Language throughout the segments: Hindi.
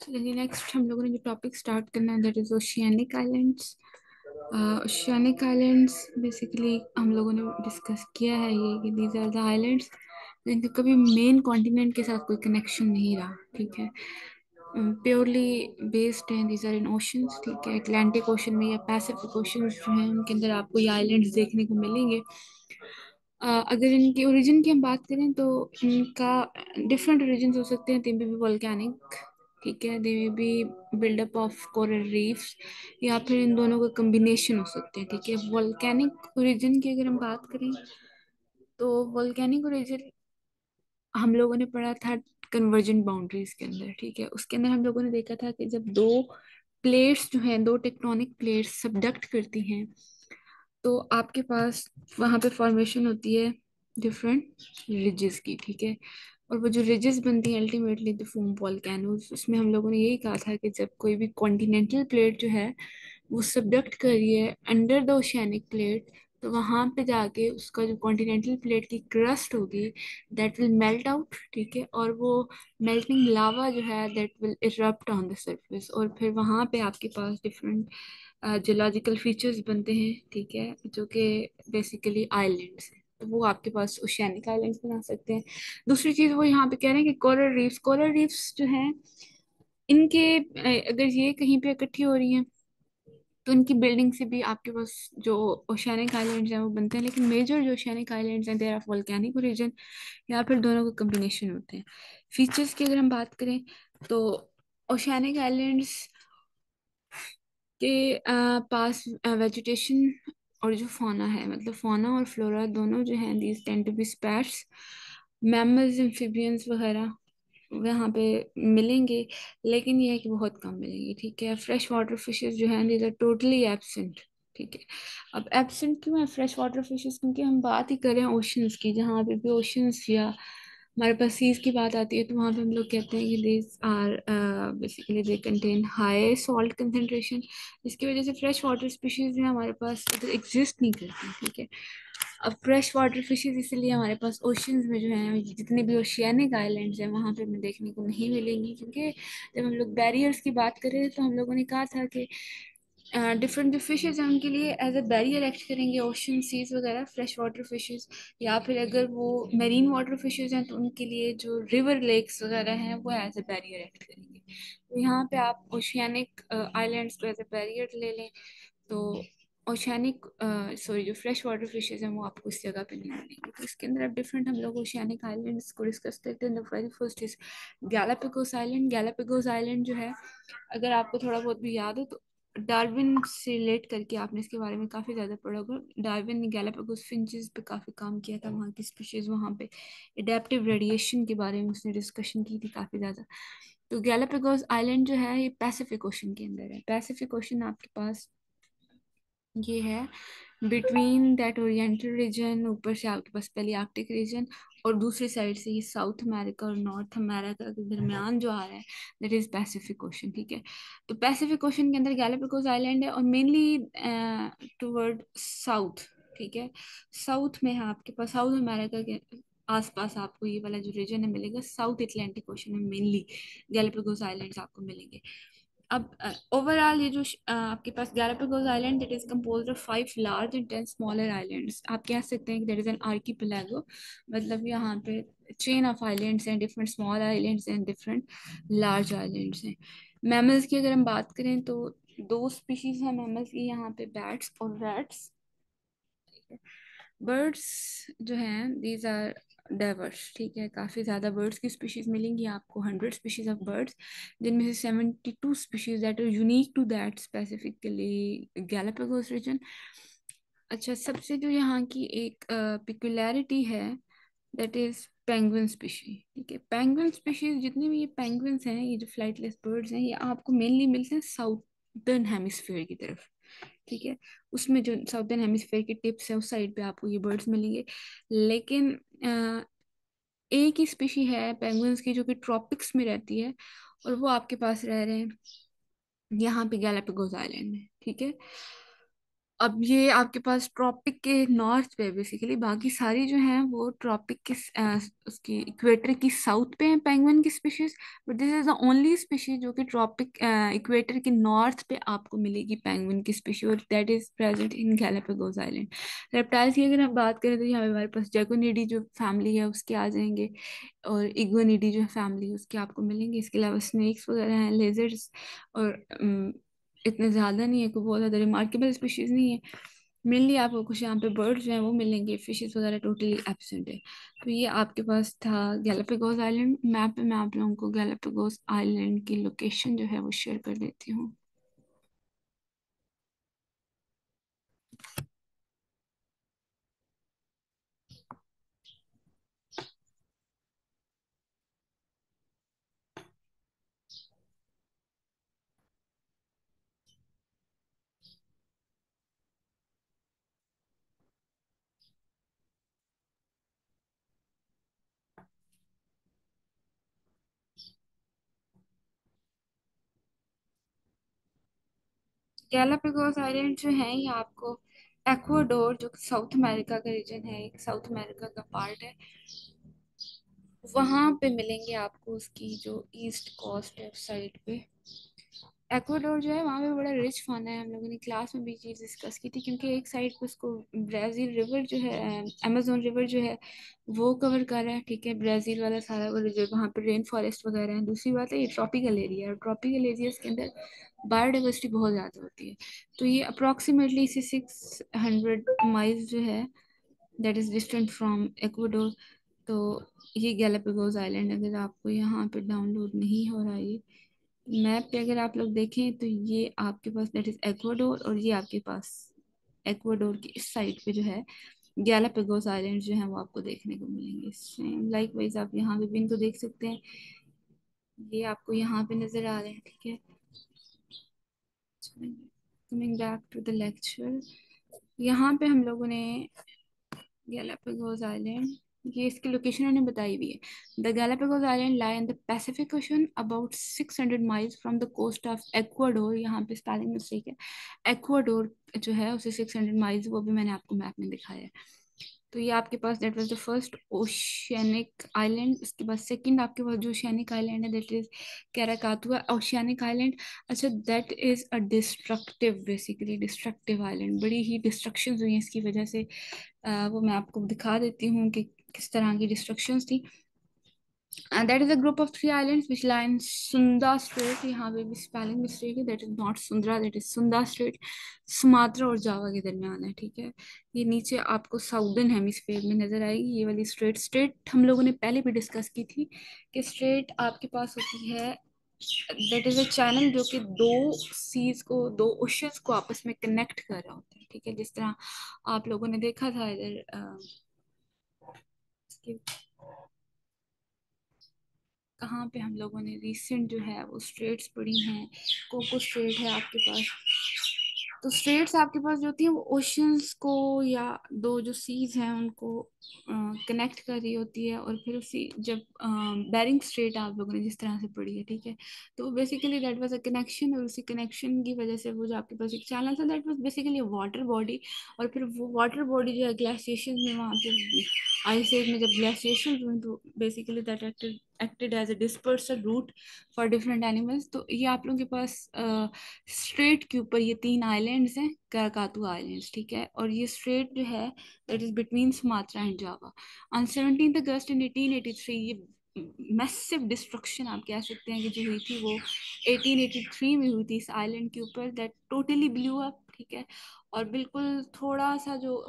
चलिए नेक्स्ट हम लोगों ने जो टॉपिक स्टार्ट करना है that is oceanic islands. Oceanic islands basically हम लोगों ने डिस्कस किया है ये कि दीज आर द आइलैंड्स जिनका कभी मेन कॉन्टिनेंट के साथ कोई कनेक्शन नहीं रहा। ठीक है, प्योरली बेस्ड हैं, दीज आर इन ओशंस। ठीक है, अटलांटिक ओशन में या पैसिफिक ओशन जो है उनके अंदर आपको ये आइलैंड्स देखने को मिलेंगे। अगर इनकी ओरिजिन की हम बात करें तो इनका डिफरेंट ओरिजिन हो सकते हैं। दे में भी वोल्केनिक, ठीक है, दे में भी बिल्डअप ऑफ कोरल रीफ्स, या फिर इन दोनों का कम्बिनेशन हो सकते हैं। ठीक है, वोल्केनिक ओरिजिन की अगर हम बात करें तो वोल्केनिक ओरिजिन हम लोगों ने पढ़ा था कन्वर्जेंट बाउंड्रीज के अंदर। ठीक है, उसके अंदर हम लोगों ने देखा था कि जब दो प्लेट्स जो हैं, दो टेक्टोनिक प्लेट्स सबडक्ट करती हैं तो आपके पास वहां पे फॉर्मेशन होती है डिफरेंट रिजेस की। ठीक है, और वो जो रिजेस बनती है अल्टीमेटली द फॉर्म वोल्केनोज। उसमें हम लोगों ने यही कहा था कि जब कोई भी कॉन्टिनेंटल प्लेट जो है वो सबडक्ट कर रही है अंडर द ओशियानिक प्लेट, तो वहां पे जाके उसका जो कॉन्टिनेंटल प्लेट की क्रस्ट होगी दैट विल मेल्ट आउट। ठीक है, और वो मेल्टिंग लावा जो है that will erupt on the surface, और फिर वहां पे आपके पास डिफरेंट जियोलॉजिकल फीचर्स बनते हैं। ठीक है, जो कि बेसिकली आइलैंड्स हैं, तो वो आपके पास ओशियानिक आइलैंड्स बना सकते हैं। दूसरी चीज वो यहाँ पे कह रहे हैं कि कोरल रीफ्स जो हैं इनके अगर ये कहीं पे इकट्ठी हो रही हैं तो इनकी बिल्डिंग से भी आपके पास जो ओशियानिक आइलैंड्स हैं वो बनते हैं। लेकिन मेजर जो ओशियानिक आइलैंड्स हैं देर ऑफ वोल्केनिक ओरिजिन, या फिर दोनों का कम्बिनेशन होते हैं। फीचर्स की अगर हम बात करें तो ओशियानिक आइलैंड्स के पास वेजिटेशन और जो फौना है, मतलब फौना और फ्लोरा दोनों जो हैं these tend to be sparse. Mammals, amphibians वगैरह वहाँ पे मिलेंगे, लेकिन ये है कि बहुत कम मिलेंगे। ठीक है, फ्रेश वाटर फिशेस जो हैं दीज आर टोटली एब्सेंट। ठीक है, अब एब्सेंट क्यों है फ्रेश वाटर फिशेस? क्योंकि हम बात ही करें ओशंस की, जहाँ पे भी ओशंस या हमारे पास सीज की बात आती है तो वहाँ पे हम लोग कहते हैं कि these are basically they contain high salt concentration, जिसकी वजह से फ्रेश वाटर स्पीशीज हैं हमारे पास एग्जिस्ट नहीं करती। ठीक है, अब फ्रेश वाटर फिशेज इसलिए हमारे पास ओशंस में जो है, जितने भी ओशियानिक आइलैंड्स हैं वहाँ पे हमें देखने को नहीं मिलेंगी। क्योंकि जब हम लोग बैरियर्स की बात करें तो हम लोगों ने कहा था कि डिफरेंट जो फिशेज हैं उनके लिए एज अ बैरियर एक्ट करेंगे ओशन सीज वगैरह, फ्रेश वाटर फिशेज, या फिर अगर वो मेरीन वाटर फिशेज हैं तो उनके लिए जो रिवर लेक्स वगैरह हैं वो एज अ बैरियर एक्ट करेंगे। तो यहाँ पे आप ओशियानिक आइलैंड्स को एज अ बैरियर ले लें तो ओशियानिक सॉरी जो फ्रेश वाटर फिशेज हैं वो आपको इस जगह पे नहीं मिलेंगे। तो इसके अंदर अब डिफरेंट हम लोग ओशियानिक आइलैंड्स को डिस्कस करते हैं। The very first is Galapagos island. Galapagos island जो है, अगर आपको थोड़ा बहुत भी याद हो तो डार्विन से रिलेट करके आपने इसके बारे में काफ़ी ज़्यादा पढ़ा होगा। डार्विन ने गैलापागोस फिंचेस पे काफ़ी काम किया था, वहाँ की स्पीशीज़, वहाँ पे एडेप्टिव रेडिएशन के बारे में उसने डिस्कशन की थी काफ़ी ज़्यादा। तो गैलापागोस आइलैंड जो है ये पैसिफिक ओशन के अंदर है। पैसिफिक ओशन आपके पास ये है बिटवीन दैट ओरिएंटल रीजन, ऊपर से आपके पास पहले आर्कटिक रीजन, और दूसरी साइड से ये साउथ अमेरिका और नॉर्थ अमेरिका के दरमियान जो आ रहा है दैट इज पैसिफिक ओशन। ठीक है, तो पैसिफिक ओशन के अंदर गैलापागोस आइलैंड है और मेनली टुवर्ड साउथ। ठीक है, साउथ में है आपके पास, साउथ अमेरिका के आसपास आपको ये वाला जो रीजन है मिलेगा। साउथ अटलांटिक ओशन में मेनली गैलापागोस आइलैंड्स आपको मिलेंगे। अब ओवरऑल ये जो आपके पास Galapagos island that is composed of 5 large and 10 smaller islands. आप कह सकते हैं कि दैट इज एन आर्कीपेलागो, मतलब यहाँ पे चेन ऑफ आइलैंड्स हैं, डिफरेंट स्मॉल आइलैंड्स हैं, डिफरेंट लार्ज आइलैंड्स हैं। मैमल्स की अगर हम बात करें तो दो स्पीशीज हैं मैमल्स की यहाँ पे, बैट्स और रैट्स। बर्ड्स जो हैं दीज आर डाइवर्स। ठीक है, काफ़ी ज़्यादा बर्ड्स की स्पीशीज मिलेंगी आपको, 100 स्पीशीज ऑफ बर्ड्स, जिनमें से 72 species that are unique to that specifically Galapagos region. अच्छा, सबसे जो यहाँ की एक पिकुलैरिटी है दैट इज पेंगुइन स्पीशीज। ठीक है, पेंगुइन स्पीशीज जितने भी ये पेंगुइन्स हैं, ये जो फ्लाइटलेस बर्ड्स हैं, ये आपको मेनली मिलते हैं साउदर्न हेमिस्फीयर की तरफ। ठीक है, उसमें जो साउदर्न हेमिस्फीयर की टिप्स है उस साइड पे आपको ये बर्ड्स मिलेंगे। लेकिन एक ही स्पीशी है पेंगुइन्स की जो कि ट्रॉपिक्स में रहती है, और वो आपके पास रह रहे हैं यहाँ पे गैलापागोस आइलैंड में। ठीक है, अब ये आपके पास ट्रॉपिक के नॉर्थ पे बेसिकली, बाकी सारी जो हैं वो ट्रॉपिक के उसकी इक्वेटर की साउथ पे है पेंगुइन की species. But this is the only species जो कि ट्रॉपिक इक्वेटर के नॉर्थ पे आपको मिलेगी पेंगुइन की स्पीशीज, और that is present in Galapagos island. Reptiles की अगर हम बात करें तो यहाँ पे हमारे पास जैकोनिडी जो फैमिली है उसके आ जाएंगे, और इग्वानिडी जो फैमिली है उसके आपको मिलेंगे। इसके अलावा स्नेक्स वगैरह हैं, लेजर्ड्स, और इतने ज़्यादा नहीं है, कोई बहुत ज़्यादा रिमार्केबल स्पीशीज़ नहीं है। मेनली आपको कुछ यहाँ पे बर्ड्स जो हैं वो मिलेंगे, फिशेस वगैरह टोटली एब्सेंट है। तो ये आपके पास था गैलापागोस आइलैंड। मैप पे मैं आप लोगों को गैलापागोस आइलैंड की लोकेशन जो है वो शेयर कर देती हूँ। गैलापागोस आइलैंड जो है ये आपको एक्वाडोर, जो साउथ अमेरिका का रीजन है, एक साउथ अमेरिका का पार्ट है, वहां पे मिलेंगे आपको। उसकी जो ईस्ट कोस्ट है उस साइड पे एक्वाडोर जो है वहाँ पे बड़ा रिच फाना है। हम लोगों ने क्लास में भी चीज़ डिस्कस की थी, क्योंकि एक साइड पे उसको ब्राज़ील रिवर जो है, अमेजोन रिवर जो है वो कवर कर रहा है, ठीक है, ब्राज़ील वाला सारा वो जो वहाँ पे रेन फॉरेस्ट वगैरह है। दूसरी बात है ये ट्रॉपिकल एरिया है, और ट्रॉपिकल एरियाज के अंदर बायोडाइवर्सिटी बहुत ज़्यादा होती है। तो ये अप्रॉक्सीमेटली इसे 600 माइल्स जो है that is distant from Ecuador. तो ये गैलापागोस आइलैंड अगर आपको यहाँ पे डाउनलोड नहीं हो रहा है मैप पे, अगर आप लोग देखें तो ये आपके पास दैट इज एक्वाडोर, और ये आपके पास एक्वाडोर की इस साइड पे जो है गैलापागोस आइलैंड जो है वो आपको देखने को मिलेंगे। सेम लाइक वाइज आप यहाँ पे भी इनको देख सकते हैं, ये आपको यहाँ पे नजर आ रहे हैं, ठीक है। Coming back to the lecture, यहाँ पे हम लोगों ने गैलापागोस आइलैंड, ये इसकी लोकेशन उन्होंने बताई हुई है। The Galapagos island lie in the Pacific Ocean about 600 miles from the coast of Ecuador. यहाँ पे स्पेलिंग मिस्टेक है, एक्वाडोर जो है उसे 600 माइल्स, वो भी मैंने आपको मैप में दिखाया है। तो ये आपके पास that was the first oceanic island. उसके बाद सेकंड आपके पास जो ओशियनिक आइलैंड है that is Krakatoa oceanic island. अच्छा, that is a destructive, basically destructive island, बड़ी ही डिस्ट्रक्शंस हुई हैं इसकी वजह से। वो मैं आपको दिखा देती हूँ कि किस तरह की डिस्ट्रक्शंस थी। That is a group of 3 islands which lie in Sunda straight. यहाँ पे भी स्पेलिंग मिस्टेक है, that is not Sundara, that is Sunda straight. Sumatra और जावा के दरमियान है, ठीक है। ये नीचे आपको साउदर्न हेमिस्फेयर में नजर आएगी ये वाली स्ट्रेट। स्ट्रेट हम लोगों ने पहले भी डिस्कस की थी कि स्ट्रेट आपके पास होती है, दैट इज अ चैनल जो कि दो सीज को, दो ओशंस को आपस में कनेक्ट कर रहा होता है, ठीक है। जिस तरह आप लोगों ने देखा था इधर इसके कहाँ पे हम लोगों ने रिसेंट जो है वो स्ट्रेट्स पढ़ी हैं। कोको स्ट्रेट है आपके पास। तो स्ट्रेट्स आपके पास जो होती हैं वो ओशंस को, या दो जो सीज हैं उनको कनेक्ट कर रही होती है। और फिर उसी जब बेरिंग स्ट्रेट आप लोगों ने जिस तरह से पढ़ी है, ठीक है, तो basically that was a connection, और उसी कनेक्शन की वजह से वो जो आपके पास एक चैनल था that was basically water body. और फिर वो वाटर बॉडी जो है ग्लेशिएशन में वहाँ पे आइस एज में जब ग्लेशिएशन हुई तो basically that acted as a dispersal route for different animals. तो ये आप लोगों के पास स्ट्रेट के ऊपर ये 3 आइलैंड्स हैं, कराकातू आइलैंड्स, ठीक है। और ये स्ट्रेट जो है that is between Sumatra and Java. On 17 अगस्त इन 1883 ये मैसिव डिस्ट्रक्शन आप कह सकते हैं कि जो हुई थी वो 1883 में हुई थी इस आइलैंड के ऊपर, दैट टोटली ब्लू अप, ठीक है। और बिल्कुल थोड़ा सा जो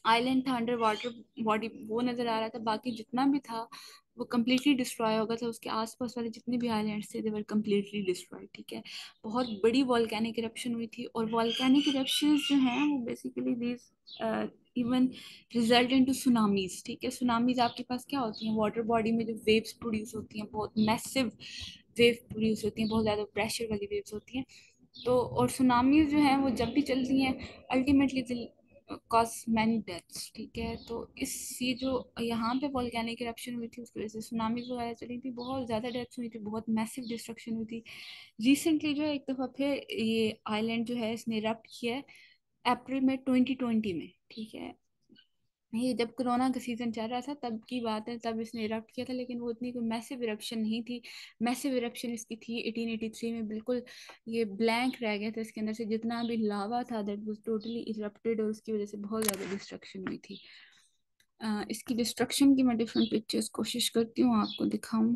आइलैंड था अंडर वाटर बॉडी वो नजर आ रहा था, बाकी जितना भी था वो कम्प्लीटली डिस्ट्रॉय हो गया था। उसके आसपास वाले जितने भी आइलैंड्स थे दे वर कम्प्लीटली डिस्ट्रॉय, ठीक है। बहुत बड़ी वॉल्केनिक इरप्शन हुई थी, और वॉल्केनिक इरप्शंस जो हैं वो basically these even result into tsunamis, ठीक है। सुनामीज आपके पास क्या होती हैं, वाटर बॉडी में जो वेव्स प्रोड्यूस होती हैं, बहुत मैसिव वेव प्रोड्यूस होती हैं, बहुत ज़्यादा प्रेशर वाली वेव्स होती हैं। तो और सुनामीज जो हैं वो जब भी चलती हैं अल्टीमेटली कॉज मैनी डेथ्स, ठीक है। तो इस ये जो यहाँ पे वॉल्केनिक इरप्शन हुई थी उसकी वजह से सुनामीज वगैरह चली थी, बहुत ज़्यादा डेथ्स हुई थी, बहुत मैसिव डिस्ट्रक्शन हुई थी। रिसेंटली जो है एक दफ़ा फिर ये आइलैंड जो है इसने इरप्ट किया है, अप्रैल में 2020 में, ठीक है। ये जब कोरोना का सीजन चल रहा था तब की बात है, तब इसने इरप्ट किया था, लेकिन वो इतनी कोई मैसिव इरप्शन नहीं थी। मैसिव इरप्शन इसकी थी 1883 में, बिल्कुल ये ब्लैंक रह गया था इसके अंदर से, जितना भी लावा था दैट वाज टोटली इरप्टेड, और उसकी वजह से बहुत ज़्यादा डिस्ट्रक्शन हुई थी। इसकी डिस्ट्रक्शन की मैं डिफरेंट पिक्चर्स कोशिश करती हूँ आपको दिखाऊं।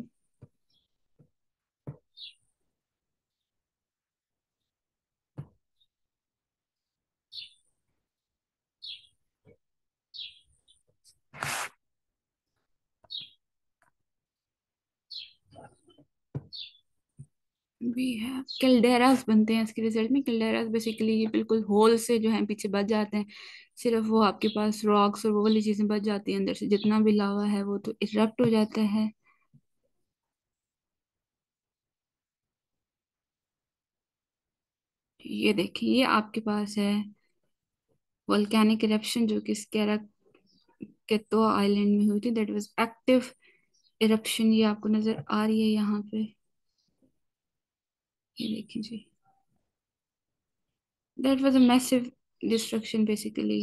भी है, कैल्डेरास बनते हैं इसके रिजल्ट में। कैल्डेरास बेसिकली ये बिल्कुल होल से जो है पीछे बच जाते हैं, सिर्फ वो आपके पास रॉक्स और वो वाली चीजें बच जाती हैं, अंदर से जितना भी लावा है वो तो इरप्ट हो जाता है। ये देखिए, ये आपके पास है वोल्केनिक इरप्शन जो कि स्केरा केतो आइलैंड में हुई थी, दैट वाज एक्टिव इरप्शन। ये आपको नजर आ रही है यहाँ पे, ये देखिए जी, that was a massive destruction basically.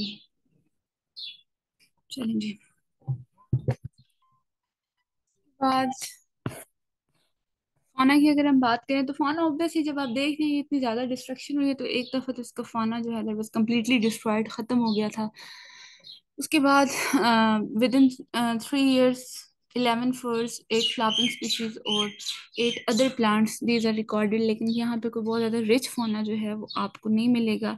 चलें जी, बाद फाना की अगर हम बात करें तो फाना ऑब्वियसली जब आप देख रहे हैं इतनी ज्यादा डिस्ट्रक्शन हुई है तो एक दफा तो इसका फाना जो है बस कंप्लीटली डिस्ट्रॉयड, खत्म हो गया था। उसके बाद विद इन 3 इयर्स 11 फर्स, 8 फ्लावरिंग स्पीशीज और 8 other plants these are recorded. लेकिन यहाँ पे कोई बहुत ज्यादा रिच फाना जो है वो आपको नहीं मिलेगा।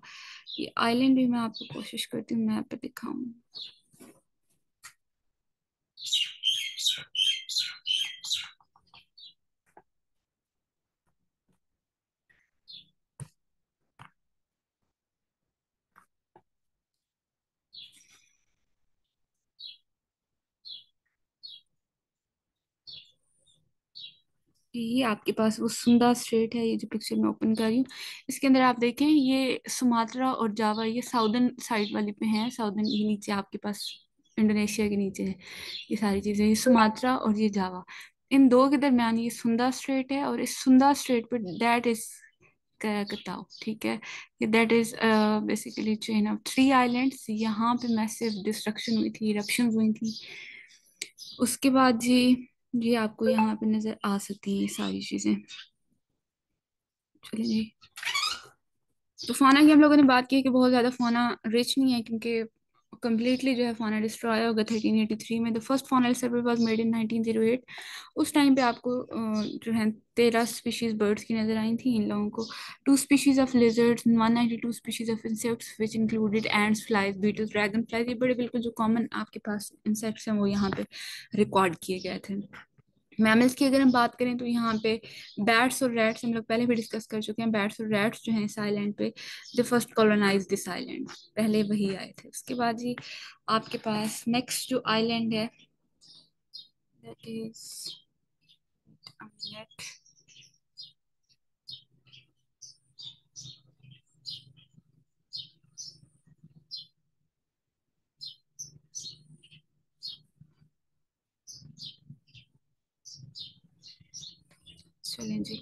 ये आइलैंड भी मैं आपको कोशिश करती हूँ मैप पे दिखाऊं। ये आपके पास वो सुंदा स्ट्रेट है, ये जो पिक्चर में ओपन कर रही हूँ। इसके अंदर आप देखें ये सुमात्रा और जावा ये साउदर्न साइड वाले पे हैं, साउदर्न ये नीचे आपके पास इंडोनेशिया के नीचे है। ये सारी चीजें, ये सुमात्रा और ये जावा, इन दो के दरमियान ये सुंदा स्ट्रेट है, और इस सुंदा स्ट्रेट पर दैट इज कताओ, ठीक है। ये that is basically chain of 3 islands. यहाँ पे मैसिव डिस्ट्रक्शन हुई थी, इरप्शन हुई थी। उसके बाद जी, ये आपको यहाँ पे नजर आ सकती है ये सारी चीजें। चलिए जी, तो फाना की हम लोगों ने बात की कि बहुत ज़्यादा फाना रिच नहीं है, क्योंकि कम्प्लीटली जो है फाना डिस्ट्रॉय होगा 1383 में। The first faunal survey was made in 1908। उस टाइम पे आपको जो है 13 स्पीशीज बर्ड्स की नजर आई थी इन लोगों को, 2 species of lizards, 192 species of insects which included ants, flies, beetles, dragonflies. ये बड़े बिल्कुल जो कॉमन आपके पास इंसेक्ट्स हैं वो यहाँ पे रिकॉर्ड किए गए थे। मैमल्स की अगर हम बात करें तो यहाँ पे बैट्स और रैट्स हम लोग पहले भी डिस्कस कर चुके हैं। बैट्स और रैट्स जो हैं इस आइलैंड पे, जो फर्स्ट कॉलोनाइज दिस आइलैंड, पहले वही आए थे। उसके बाद जी आपके पास नेक्स्ट जो आइलैंड है दैट इज नेट। चलें जी,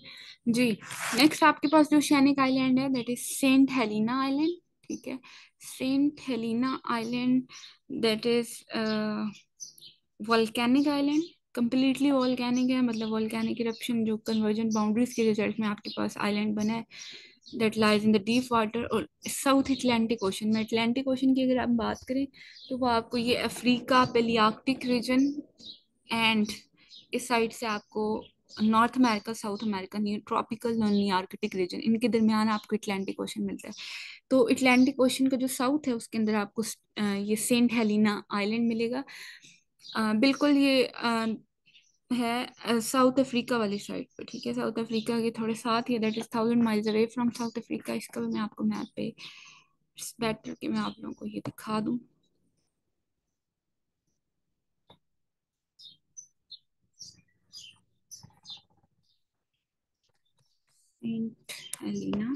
जी नेक्स्ट आपके पास जो शैनिक आइलैंड है that is Saint Helena island, ठीक है। Saint Helena island that is volcanic island, completely volcanic है, मतलब वॉल्केनिक इरप्शन जो कन्वर्जेंट बाउंड्रीज के रिजल्ट में आपके पास आइलैंड बना है, that lies in the deep water और साउथ अटलांटिक ओशन में। अटलांटिक ओशन की अगर आप बात करें तो वो आपको ये अफ्रीका, पेलियार्कटिक रीजन एंड इस साइड से आपको north America, south America, near tropical non Arctic region, इनके दरमियान आपको अटलांटिक ओशन मिलता है। तो अटलांटिक ओशन का जो साउथ है उसके अंदर आपको ये सेंट हेलिना आइलैंड मिलेगा। बिल्कुल ये है साउथ अफ्रीका वाली साइड पे, ठीक है। साउथ अफ्रीका के थोड़े साथ ही, that is 1000 miles away from South Africa. इसका भी मैं आपको मैप पे बेटर कि मैं आप लोगों को ये दिखा दूं। Saint Helena,